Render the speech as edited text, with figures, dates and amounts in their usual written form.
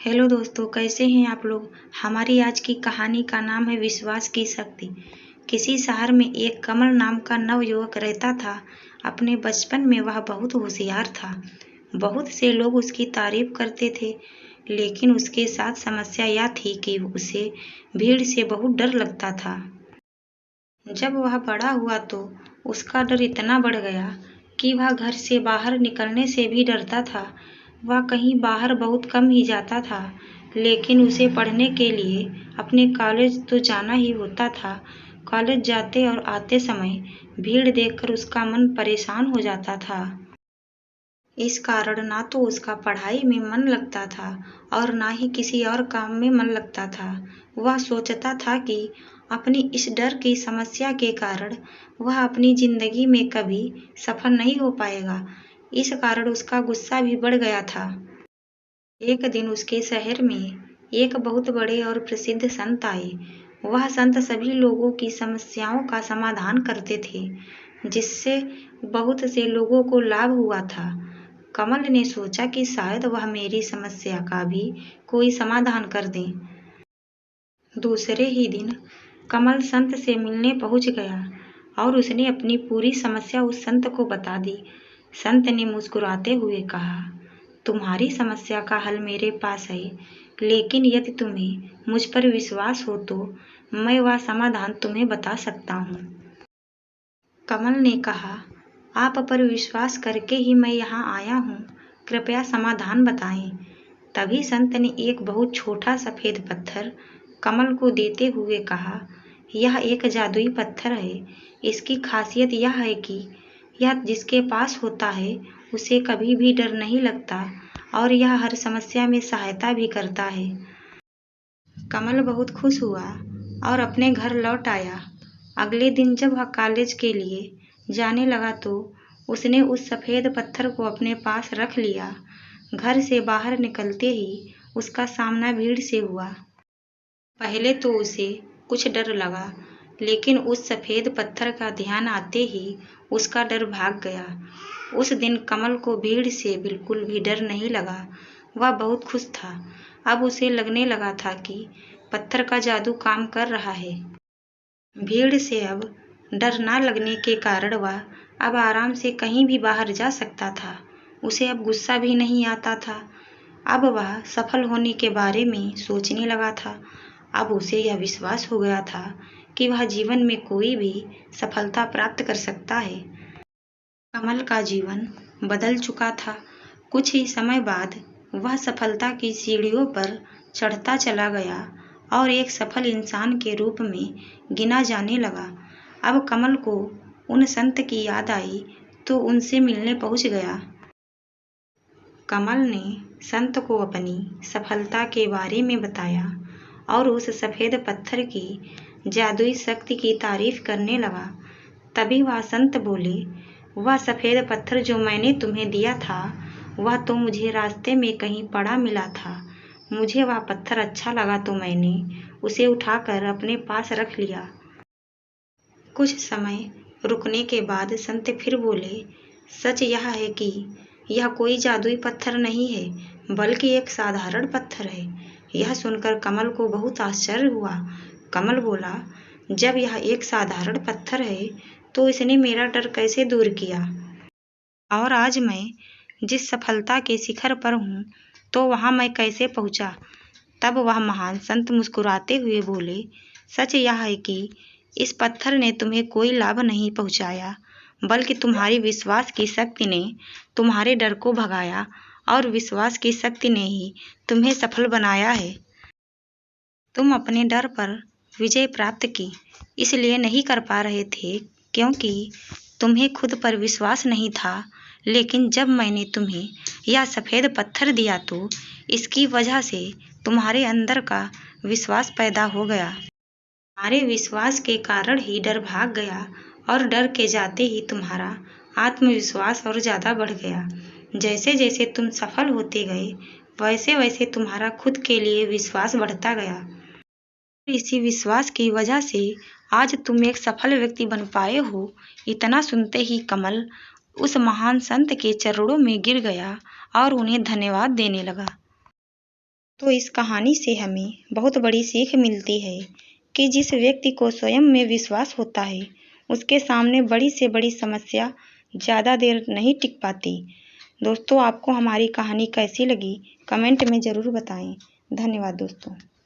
Hello दोस्तों, कैसे हैं आप लोग। हमारी आज की कहानी का नाम है विश्वास की शक्ति। किसी शहर में एक कमल नाम का नवयुवक रहता था। अपने बचपन में वह बहुत होशियार था। बहुत से लोग उसकी तारीफ करते थे, लेकिन उसके साथ समस्या यह थी कि उसे भीड़ से बहुत डर लगता था। जब वह बड़ा हुआ तो उसका डर इतना बढ़ गया कि वह घर से बाहर निकलने से भी डरता था। वह कहीं बाहर बहुत कम ही जाता था, लेकिन उसे पढ़ने के लिए अपने कॉलेज तो जाना ही होता था। कॉलेज जाते और आते समय भीड़ देखकर उसका मन परेशान हो जाता था। इस कारण ना तो उसका पढ़ाई में मन लगता था और ना ही किसी और काम में मन लगता था। वह सोचता था कि अपनी इस डर की समस्या के कारण वह अपनी जिंदगी में कभी सफल नहीं हो पाएगा। इस कारण उसका गुस्सा भी बढ़ गया था। एक दिन उसके शहर में एक बहुत बड़े और प्रसिद्ध संत आए। वह संत सभी लोगों की समस्याओं का समाधान करते थे, जिससे बहुत से लोगों को लाभ हुआ था। कमल ने सोचा कि शायद वह मेरी समस्या का भी कोई समाधान कर दे। दूसरे ही दिन कमल संत से मिलने पहुंच गया और उसने अपनी पूरी समस्या उस संत को बता दी। संत ने मुस्कुराते हुए कहा, तुम्हारी समस्या का हल मेरे पास है, लेकिन यदि तुम्हें मुझ पर विश्वास हो तो मैं वह समाधान तुम्हें बता सकता हूँ। कमल ने कहा, आप पर विश्वास करके ही मैं यहाँ आया हूँ, कृपया समाधान बताएं। तभी संत ने एक बहुत छोटा सफेद पत्थर कमल को देते हुए कहा, यह एक जादुई पत्थर है। इसकी खासियत यह है कि यह जिसके पास होता है उसे कभी भी डर नहीं लगता और यह हर समस्या में सहायता भी करता है। कमल बहुत खुश हुआ और अपने घर लौट आया। अगले दिन जब वह कॉलेज के लिए जाने लगा तो उसने उस सफेद पत्थर को अपने पास रख लिया। घर से बाहर निकलते ही उसका सामना भीड़ से हुआ। पहले तो उसे कुछ डर लगा, लेकिन उस सफेद पत्थर का ध्यान आते ही उसका डर भाग गया। उस दिन कमल को भीड़ से बिल्कुल भी डर नहीं लगा। वह बहुत खुश था। अब उसे लगने लगा था कि पत्थर का जादू काम कर रहा है। भीड़ से अब डर ना लगने के कारण वह अब आराम से कहीं भी बाहर जा सकता था। उसे अब गुस्सा भी नहीं आता था। अब वह सफल होने के बारे में सोचने लगा था। अब उसे यह विश्वास हो गया था कि वह जीवन में कोई भी सफलता प्राप्त कर सकता है। कमल का जीवन बदल चुका था। कुछ ही समय बाद वह सफलता की सीढ़ियों पर चढ़ता चला गया और एक सफल इंसान के रूप में गिना जाने लगा। अब कमल को उन संत की याद आई तो उनसे मिलने पहुंच गया। कमल ने संत को अपनी सफलता के बारे में बताया और उस सफेद पत्थर की जादुई शक्ति की तारीफ करने लगा। तभी वह संत बोले, वह सफेद पत्थर जो मैंने तुम्हें दिया था वह तो मुझे रास्ते में कहीं पड़ा मिला था। मुझे वह पत्थर अच्छा लगा तो मैंने उसे उठाकर अपने पास रख लिया। कुछ समय रुकने के बाद संत फिर बोले, सच यह है कि यह कोई जादुई पत्थर नहीं है, बल्कि एक साधारण पत्थर है। यह सुनकर कमल को बहुत आश्चर्य हुआ। कमल बोला, जब यह एक साधारण पत्थर है तो इसने मेरा डर कैसे दूर किया, और आज मैं जिस सफलता के शिखर पर हूँ तो वहाँ मैं कैसे पहुँचा। तब वह महान संत मुस्कुराते हुए बोले, सच यह है कि इस पत्थर ने तुम्हें कोई लाभ नहीं पहुँचाया, बल्कि तुम्हारी विश्वास की शक्ति ने तुम्हारे डर को भगाया और विश्वास की शक्ति ने ही तुम्हें सफल बनाया है। तुम अपने डर पर विजय प्राप्त की इसलिए नहीं कर पा रहे थे क्योंकि तुम्हें खुद पर विश्वास नहीं था, लेकिन जब मैंने तुम्हें यह सफ़ेद पत्थर दिया तो इसकी वजह से तुम्हारे अंदर का विश्वास पैदा हो गया। तुम्हारे विश्वास के कारण ही डर भाग गया और डर के जाते ही तुम्हारा आत्मविश्वास और ज़्यादा बढ़ गया। जैसे जैसे तुम सफल होते गए वैसे वैसे तुम्हारा खुद के लिए विश्वास बढ़ता गया। इसी विश्वास की वजह से आज तुम एक सफल व्यक्ति बन पाए हो। इतना सुनते ही कमल उस महान संत के चरणों में गिर गया और उन्हें धन्यवाद देने लगा। तो इस कहानी से हमें बहुत बड़ी सीख मिलती है कि जिस व्यक्ति को स्वयं में विश्वास होता है उसके सामने बड़ी से बड़ी समस्या ज़्यादा देर नहीं टिक पाती। दोस्तों, आपको हमारी कहानी कैसी लगी कमेंट में ज़रूर बताएं। धन्यवाद दोस्तों।